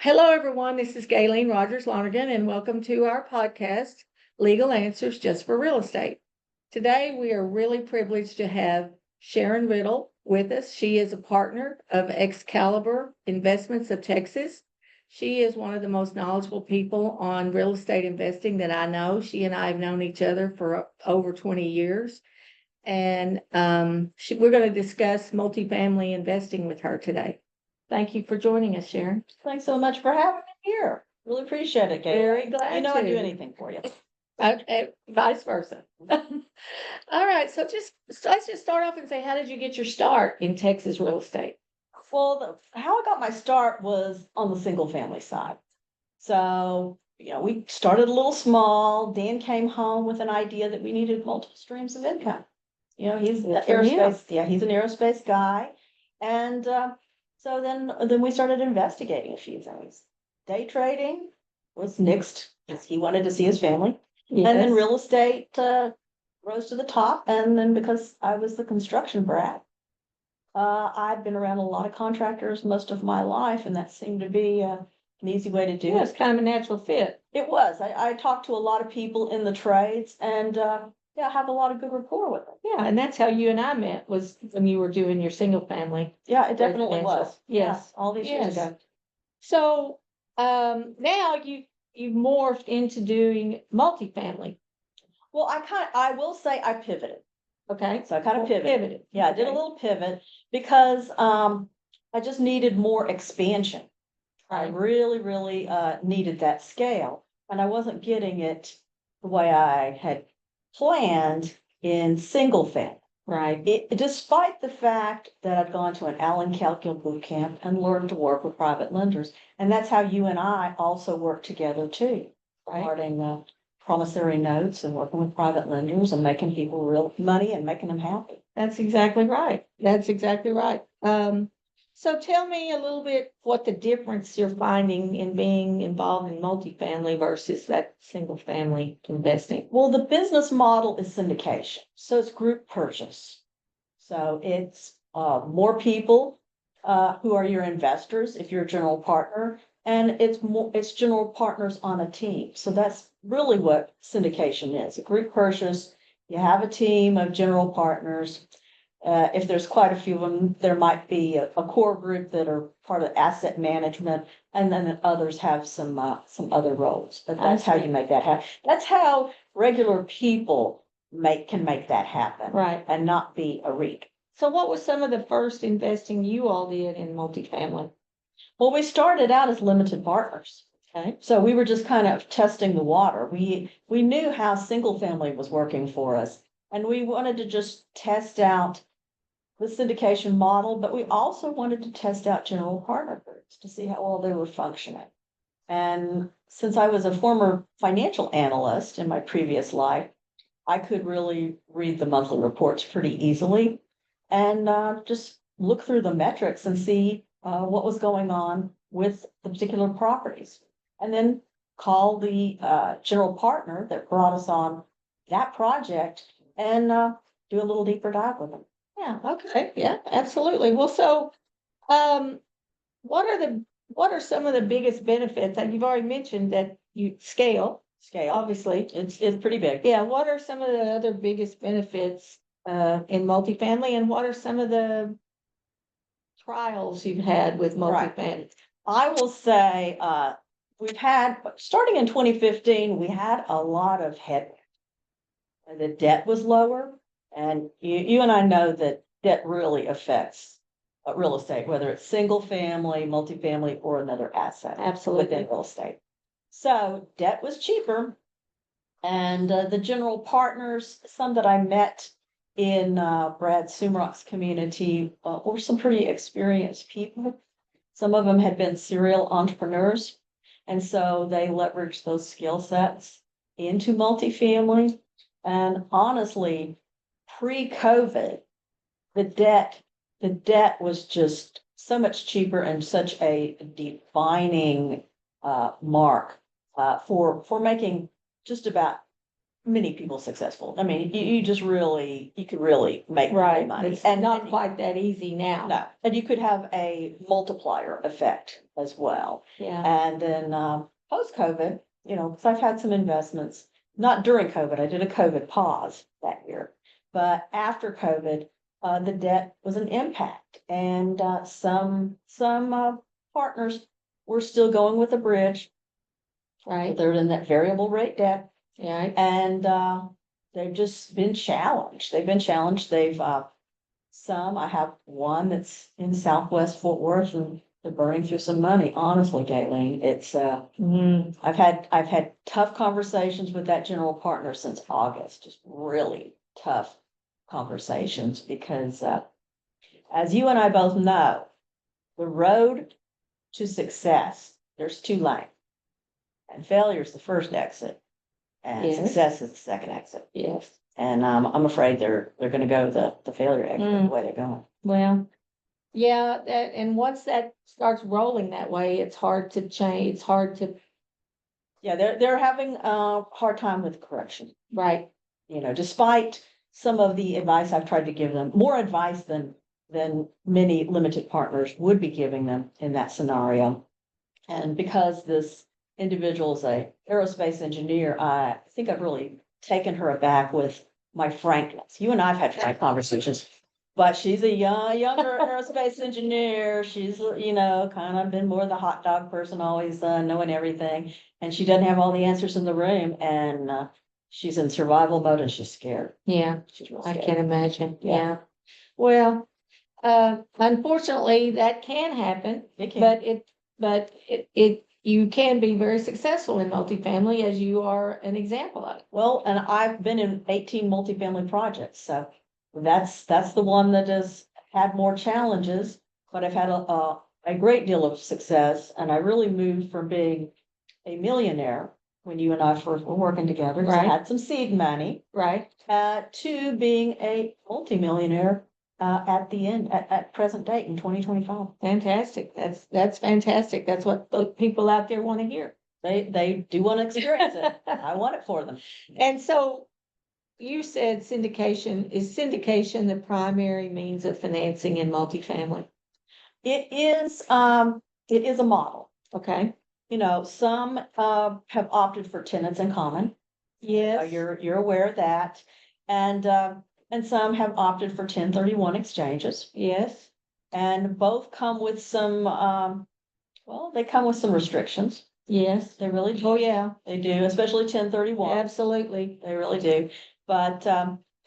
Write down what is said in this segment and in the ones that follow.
Hello, everyone. This is Gayleen Rogers Lonergan, and welcome to our podcast, Legal Answers Just for Real Estate. Today, we are really privileged to have Sharon Riddle with us. She is a partner of Excalibur Investments of Texas. She is one of the most knowledgeable people on real estate investing that I know. She and I have known each other for over 20 years. And we're going to discuss multifamily investing with her today. Thank you for joining us, Sharon. Thanks so much for having me here. Really appreciate it, Kate. Very glad You know I'd to. do anything for you. Vice versa. All right, so let's just start off and say, how did you get your start in Texas real estate? Well, how I got my start was on the single family side. So, we started a little small. Dan came home with an idea that we needed multiple streams of income. He's Good for him. he's an aerospace guy. And so then we started investigating a few things. Day trading was next because he wanted to see his family. And then Yes. real estate rose to the top. And then because I was the construction brat, I've been around a lot of contractors most of my life, and that seemed to be an easy way to do Yeah, it's it. kind of a natural fit. It was. I talked to a lot of people in the trades, and I have a lot of good rapport with them. Yeah, and that's how you and I met, was when you were doing your single family. Yeah, it definitely Residential. was. Yes. All these years Yes. ago. So now you've morphed into doing multifamily. Well, I will say I pivoted. Okay. So I kind of pivoted. Yeah, I did a Okay. little pivot because I just needed more expansion. I Right. really needed that scale, and I wasn't getting it the way I had planned in single family. Right. Despite the fact that I'd gone to an Allen Calculus boot camp and learned to work with private lenders, and that's how you and I also work together too, Right. regarding promissory notes and working with private lenders and making people real money and making them happy. That's exactly right. That's exactly right. So tell me a little bit what the difference you're finding in being involved in multifamily versus that single family investing. Well, the business model is syndication, so it's group purchase. So it's more people who are your investors if you're a general partner, and it's general partners on a team. So that's really what syndication is. A group purchase, you have a team of general partners. If there's quite a few of them, there might be a core group that are part of asset management, and then others have some other roles. But that's how you make that happen. That's how regular people can make that happen, Right. and not be a REIT. So what was some of the first investing you all did in multifamily? Well, we started out as limited partners. Okay. So we were just kind of testing the water. We knew how single family was working for us, and we wanted to just test out the syndication model, but we also wanted to test out general partner groups to see how well they were functioning. And since I was a former financial analyst in my previous life, I could really read the monthly reports pretty easily and just look through the metrics and see what was going on with the particular properties. And then call the general partner that brought us on that project and do a little deeper dive with them. Yeah, okay, yeah, absolutely. Well, so what are some of the biggest benefits that you've already mentioned that you scale, Scale, obviously? it's pretty big. Yeah, what are some of the other biggest benefits in multifamily, and what are some of the trials you've had with Right. multifamily? I will say, we've had, starting in 2015, we had a lot of headwinds. The debt was lower, and you and I know that debt really affects real estate, whether it's single family, multifamily, or another asset Absolutely. within real estate. So debt was cheaper, and the general partners, some that I met in Brad Sumrock's community, were some pretty experienced people. Some of them had been serial entrepreneurs, and so they leveraged those skill sets into multifamily. And honestly, pre-COVID, the debt was just so much cheaper and such a defining mark for making just about many people successful. I mean, you just really, you could really make Right, money. it's And not quite that easy now. no, and you could have a multiplier effect as well. Yeah, And then, post-COVID, because I've had some investments, not during COVID, I did a COVID pause that year. But after COVID, the debt was an impact and, some partners were still going with a bridge. right, They're in that variable rate debt. yeah, And they've just been challenged. They've been challenged. I have one that's in Southwest Fort Worth and they're burning through some money. Honestly, Galen, I've had tough conversations with that general partner since August, just really tough conversations because, as you and I both know, the road to success, there's two lanes. And failure is the first exit. And Yes. success is the second exit. yes. And I'm afraid they're gonna go the failure exit, the way they're going. Well, yeah, and once that starts rolling that way, it's hard to change, it's hard to, Yeah, they're having a hard time with correction, right, despite some of the advice I've tried to give them, more advice than many limited partners would be giving them in that scenario. And because this individual is a aerospace engineer, I think I've really taken her aback with my frankness. You and I've had frank conversations, but she's a younger aerospace engineer. She's, kind of been more the hot dog person, always knowing everything. And she doesn't have all the answers in the room and she's in survival mode and she's scared. yeah, She's real I scared. can imagine, Yeah. yeah. Well, unfortunately, that can happen, It can. but you can be very successful in multifamily, as you are an example of. Well, and I've been in 18 multifamily projects, so that's the one that has had more challenges, but I've had a great deal of success, and I really moved from being a millionaire when you and I first were working together, 'cause I Right. had some seed money, Right, to being a multimillionaire, at the end, at present date in 2025. fantastic, that's fantastic, that's what the people out there want to hear. They do want to experience it. I want it for them. And so you said is syndication the primary means of financing in multifamily? It is a model. Okay, Some have opted for tenants in common. yes, You're aware of that. And some have opted for 1031 exchanges. yes, And both come with some, they come with some restrictions. yes, They really do. oh, yeah, They do, especially 1031. absolutely, They really do. But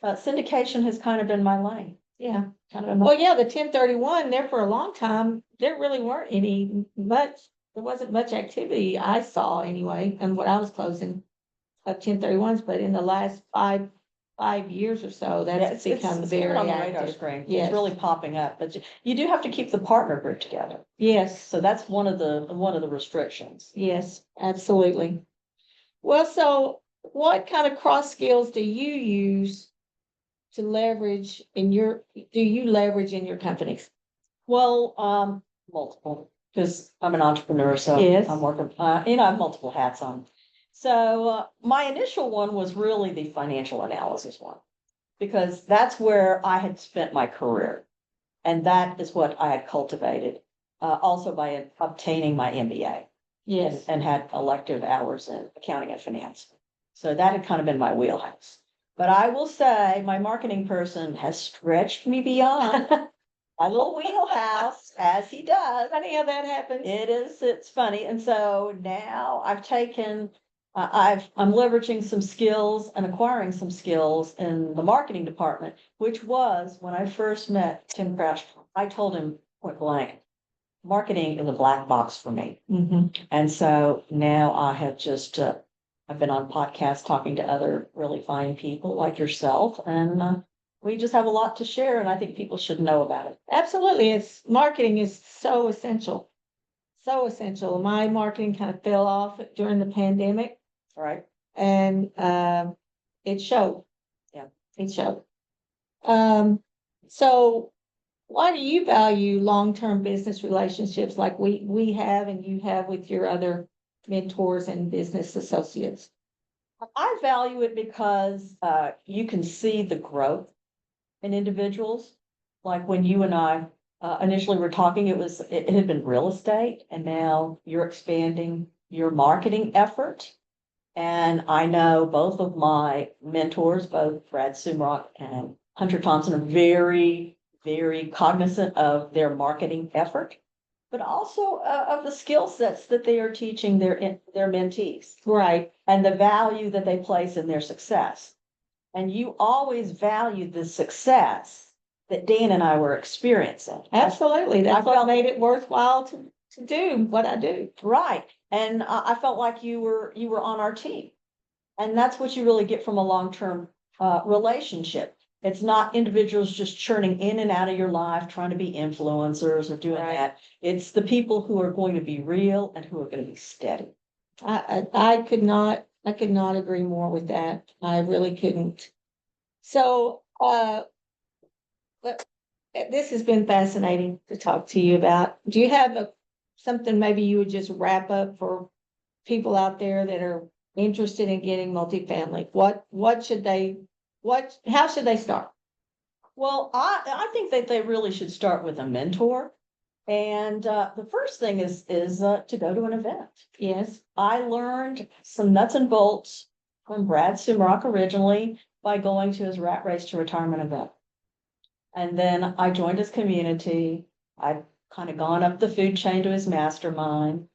syndication has kind of been my lane. yeah. Kind of been my- Well, yeah, the 1031 there for a long time, there really weren't there wasn't much activity I saw anyway, and when I was closing of 1031s, but in the last five years or so, Yeah, that's become coming very on the radar active. screen. Yes. It's really popping up, but you do have to keep the partner group together. Yes, So that's one of the restrictions. yes, absolutely. Well, so what kind of cross skills do you use to leverage do you leverage in your companies? Well, multiple, because I'm an entrepreneur, so Yes. I'm working, I have multiple hats on. So, my initial one was really the financial analysis one, because that's where I had spent my career. And that is what I had cultivated, also by obtaining my MBA. Yes, And had elective hours in accounting and finance. So that had kind of been my wheelhouse. But I will say, my marketing person has stretched me beyond my little wheelhouse, as he does. funny how that happens. It's funny. And so now I'm leveraging some skills and acquiring some skills in the marketing department, which was when I first met Tim Crouch, I told him point blank, marketing is a black box for me. Mhm. And so now I have just, I've been on podcasts talking to other really fine people like yourself, and we just have a lot to share, and I think people should know about it. Absolutely, marketing is so essential. So essential. My marketing kind of fell off during the pandemic All right. and it showed. Yeah. It showed. So why do you value long-term business relationships like we have and you have with your other mentors and business associates? I value it because you can see the growth in individuals. Like when you and I initially were talking, it had been real estate, and now you're expanding your marketing effort. And I know both of my mentors, both Brad Sumrock and Hunter Thompson, are very, very cognizant of their marketing effort, but also of the skill sets that they are teaching their mentees Right, and the value that they place in their success. And you always valued the success that Dan and I were experiencing. absolutely. I That's what felt- made it worthwhile to do what I do. Right. And I felt like you were on our team. And that's what you really get from a long-term relationship. It's not individuals just churning in and out of your life, trying to be influencers or doing Right. that. It's the people who are going to be real and who are going to be steady. I could not agree more with that. I really couldn't. So, but this has been fascinating to talk to you about. Do you have something maybe you would just wrap up for people out there that are interested in getting multifamily? How should they start? Well, I think that they really should start with a mentor. And the first thing is to go to an event. Yes, I learned some nuts and bolts from Brad Sumrock originally by going to his Rat Race to Retirement event. And then I joined his community. I've kind of gone up the food chain to his mastermind.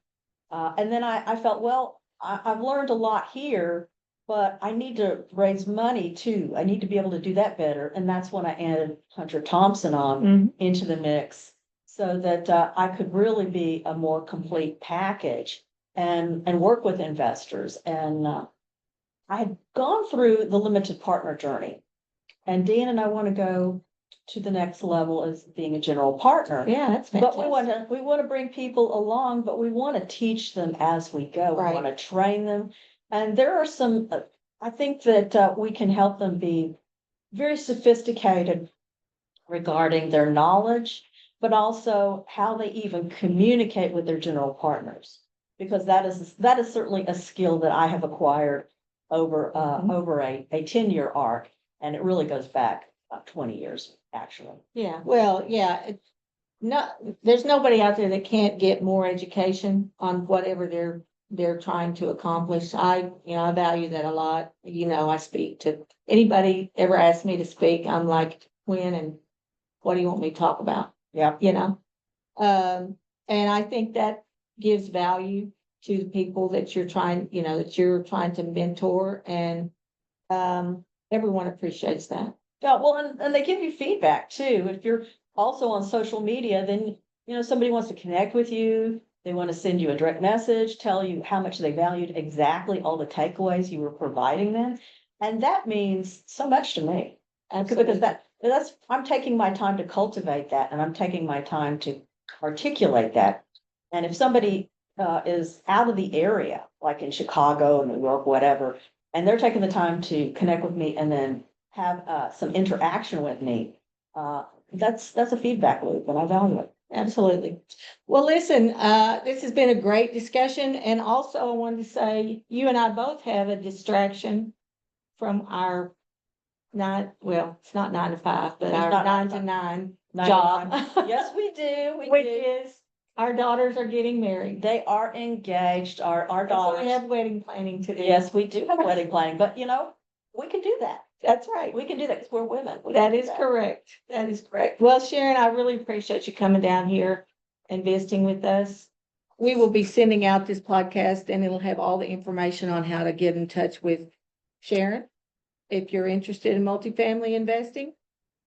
And then I felt, well, I've learned a lot here, but I need to raise money too. I need to be able to do that better. And that's when I added Hunter Thompson on Mhm. into the mix so that I could really be a more complete package and work with investors. And I had gone through the limited partner journey. And Dan and I want to go to the next level as being a general partner. Yeah, that's But we fantastic. want to bring people along, but we want to teach them as we go. We Right. want to train them. And there are some, I think that we can help them be very sophisticated regarding their knowledge, but also how they even communicate with their general partners. Because that is certainly a skill that I have acquired over Mhm. over a 10-year arc, and it really goes back about 20 years, actually. Yeah, well, yeah, there's nobody out there that can't get more education on whatever they're trying to accomplish. I value that a lot. I speak to anybody ever asks me to speak, I'm like, when and what do you want me to talk about? Yeah. And I think that gives value to the people that you're trying to mentor, and everyone appreciates that. Yeah, well, and they give you feedback too. If you're also on social media, then, somebody wants to connect with you. They want to send you a direct message, tell you how much they valued exactly all the takeaways you were providing them. And that means so much to me. Because I'm taking my time to cultivate that, and I'm taking my time to articulate that. And if somebody is out of the area, like in Chicago, New York, whatever, and they're taking the time to connect with me and then have some interaction with me, that's a feedback loop, and I value it. Absolutely. Well, listen, this has been a great discussion, and also I wanted to say, you and I both have a distraction from our it's not 9 to 5, but It's our not 9 to 9 9 to job. 9. Yes, we do. Which is, our daughters are getting married. They are engaged, our So daughters. we have wedding planning to do. Yes, we do have wedding planning, but we can do that. That's right. We can do that because we're women. We That can do is correct. That is correct. Well, Sharon, I really appreciate you coming down here and visiting with us. We will be sending out this podcast, and it'll have all the information on how to get in touch with Sharon if you're interested in multifamily investing.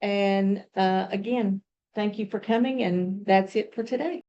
And again, thank you for coming, and that's it for today.